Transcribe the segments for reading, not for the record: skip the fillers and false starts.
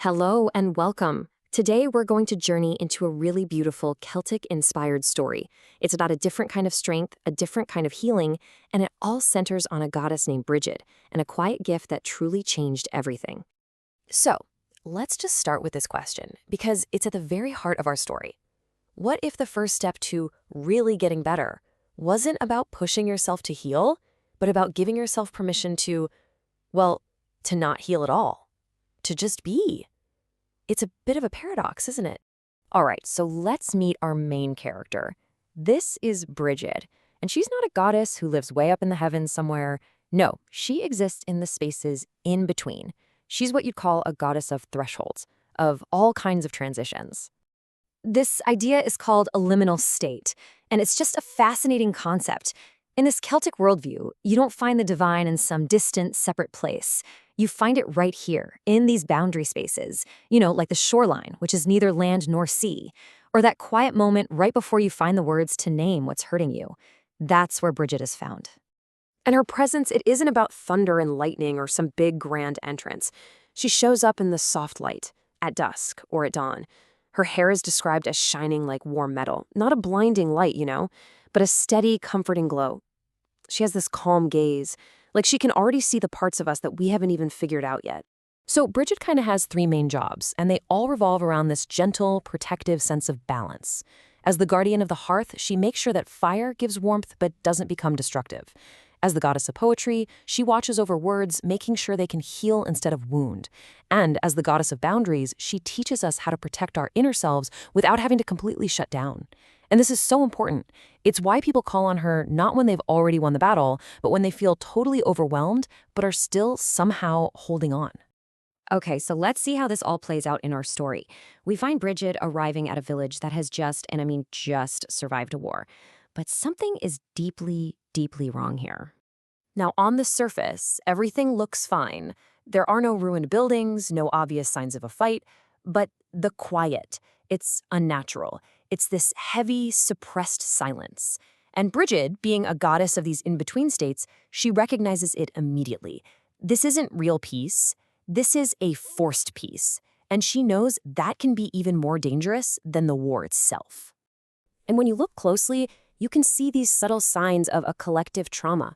Hello and welcome. Today we're going to journey into a really beautiful Celtic-inspired story. It's about a different kind of strength, a different kind of healing, and it all centers on a goddess named Brigid and a quiet gift that truly changed everything. So, let's just start with this question, because it's at the very heart of our story. What if the first step to really getting better wasn't about pushing yourself to heal, but about giving yourself permission to, well, to not heal at all? To just be. It's a bit of a paradox, isn't it? All right, so let's meet our main character. This is Brigid, and she's not a goddess who lives way up in the heavens somewhere. No, she exists in the spaces in between. She's what you'd call a goddess of thresholds, of all kinds of transitions. This idea is called a liminal state, and it's just a fascinating concept. In this Celtic worldview, you don't find the divine in some distant, separate place. You find it right here, in these boundary spaces, like the shoreline, which is neither land nor sea, or that quiet moment right before you find the words to name what's hurting you. That's where Brigid is found. And her presence, it isn't about thunder and lightning or some big grand entrance. She shows up in the soft light, at dusk or at dawn. Her hair is described as shining like warm metal, not a blinding light, but a steady, comforting glow. She has this calm gaze, like she can already see the parts of us that we haven't even figured out yet. So Brigid kind of has three main jobs, and they all revolve around this gentle, protective sense of balance. As the guardian of the hearth, she makes sure that fire gives warmth but doesn't become destructive. As the goddess of poetry, she watches over words, making sure they can heal instead of wound. And as the goddess of boundaries, she teaches us how to protect our inner selves without having to completely shut down. And this is so important. It's why people call on her not when they've already won the battle, but when they feel totally overwhelmed, but are still somehow holding on. Okay, so let's see how this all plays out in our story. We find Brigid arriving at a village that has just, and I mean just, survived a war. But something is deeply, deeply wrong here. Now, on the surface, everything looks fine. There are no ruined buildings, no obvious signs of a fight, but the quiet, it's unnatural. It's this heavy, suppressed silence. And Brigid, being a goddess of these in-between states, she recognizes it immediately. This isn't real peace. This is a forced peace. And she knows that can be even more dangerous than the war itself. And when you look closely, you can see these subtle signs of a collective trauma.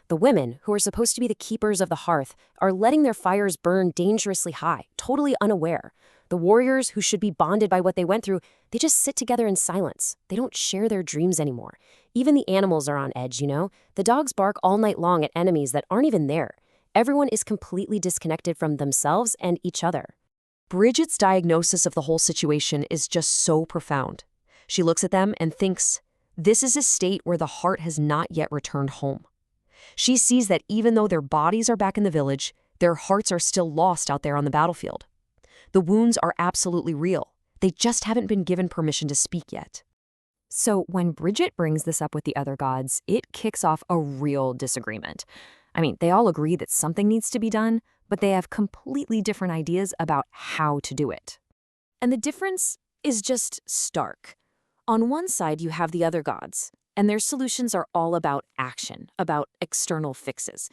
The women, who are supposed to be the keepers of the hearth, are letting their fires burn dangerously high, totally unaware. The warriors, who should be bonded by what they went through, they just sit together in silence. They don't share their dreams anymore. Even the animals are on edge, The dogs bark all night long at enemies that aren't even there. Everyone is completely disconnected from themselves and each other. Brigid's diagnosis of the whole situation is just so profound. She looks at them and thinks, this is a state where the heart has not yet returned home. She sees that even though their bodies are back in the village, their hearts are still lost out there on the battlefield. The wounds are absolutely real. They just haven't been given permission to speak yet. So when Brigid brings this up with the other gods, it kicks off a real disagreement. I mean, they all agree that something needs to be done, but they have completely different ideas about how to do it. And the difference is just stark. On one side, you have the other gods, and their solutions are all about action, about external fixes.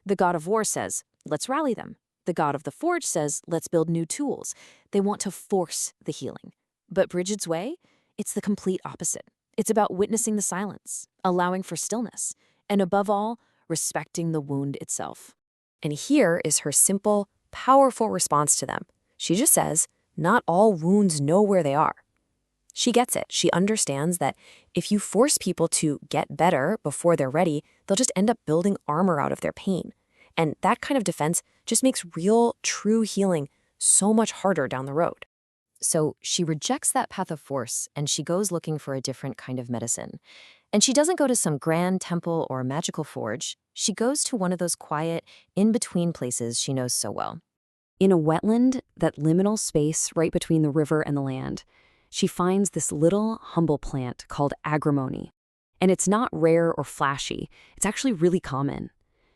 The god of war says, let's rally them. The god of the forge says, let's build new tools. They want to force the healing. But Brigid's way? It's the complete opposite. It's about witnessing the silence, allowing for stillness, and above all, respecting the wound itself. And here is her simple, powerful response to them. She just says, not all wounds know where they are. She gets it. She understands that if you force people to get better before they're ready, they'll just end up building armor out of their pain. And that kind of defense just makes real, true healing so much harder down the road. So she rejects that path of force, and she goes looking for a different kind of medicine. And she doesn't go to some grand temple or magical forge. She goes to one of those quiet, in-between places she knows so well. In a wetland, that liminal space right between the river and the land, she finds this little, humble plant called agrimony. And it's not rare or flashy. It's actually really common.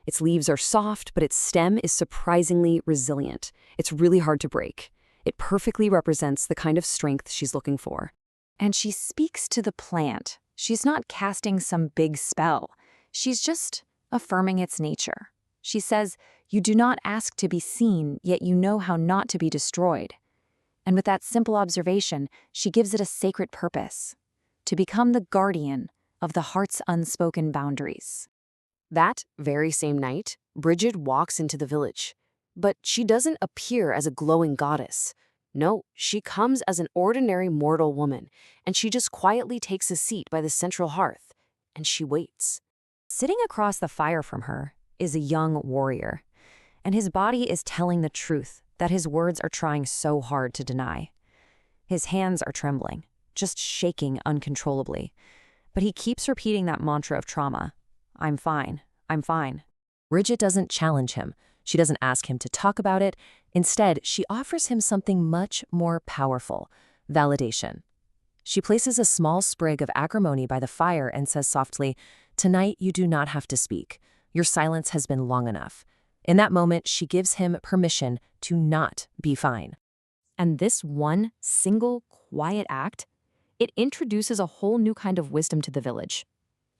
Its leaves are soft, but its stem is surprisingly resilient. It's really hard to break. It perfectly represents the kind of strength she's looking for. And she speaks to the plant. She's not casting some big spell. She's just affirming its nature. She says, You do not ask to be seen, yet you know how not to be destroyed. And with that simple observation, she gives it a sacred purpose: to become the guardian of the heart's unspoken boundaries. That very same night, Brigid walks into the village. But she doesn't appear as a glowing goddess. No, she comes as an ordinary mortal woman, and she just quietly takes a seat by the central hearth, and she waits. Sitting across the fire from her is a young warrior, and his body is telling the truth that his words are trying so hard to deny. His hands are trembling, just shaking uncontrollably, but he keeps repeating that mantra of trauma: I'm fine, I'm fine. Brigid doesn't challenge him. She doesn't ask him to talk about it. Instead, she offers him something much more powerful: validation. She places a small sprig of agrimony by the fire and says softly, "Tonight you do not have to speak. Your silence has been long enough." In that moment, she gives him permission to not be fine. And this one single quiet act, it introduces a whole new kind of wisdom to the village,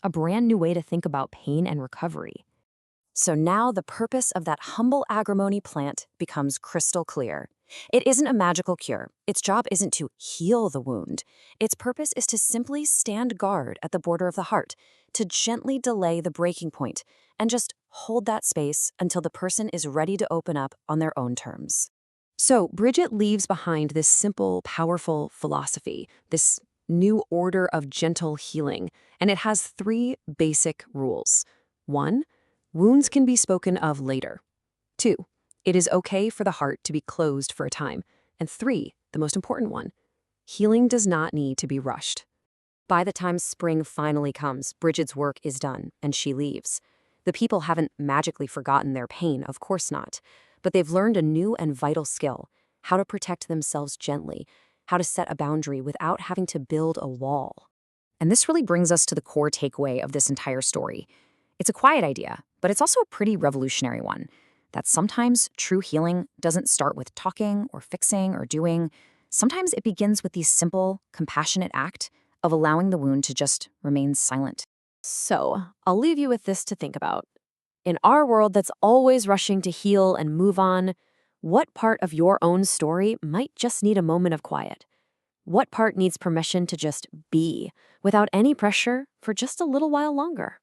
a brand new way to think about pain and recovery. So now the purpose of that humble agrimony plant becomes crystal clear. It isn't a magical cure. Its job isn't to heal the wound. Its purpose is to simply stand guard at the border of the heart, to gently delay the breaking point, and just hold that space until the person is ready to open up on their own terms. So Brigid leaves behind this simple, powerful philosophy, this new order of gentle healing, and it has 3 basic rules. 1, wounds can be spoken of later. 2, it is okay for the heart to be closed for a time. And 3, the most important one, healing does not need to be rushed. By the time spring finally comes, Brigid's work is done, and she leaves. The people haven't magically forgotten their pain, of course not, but they've learned a new and vital skill: how to protect themselves gently, how to set a boundary without having to build a wall. And this really brings us to the core takeaway of this entire story. It's a quiet idea, but it's also a pretty revolutionary one: that sometimes true healing doesn't start with talking or fixing or doing. Sometimes it begins with the simple, compassionate act of allowing the wound to just remain silent. So, I'll leave you with this to think about. In our world that's always rushing to heal and move on, what part of your own story might just need a moment of quiet? What part needs permission to just be, without any pressure, for just a little while longer?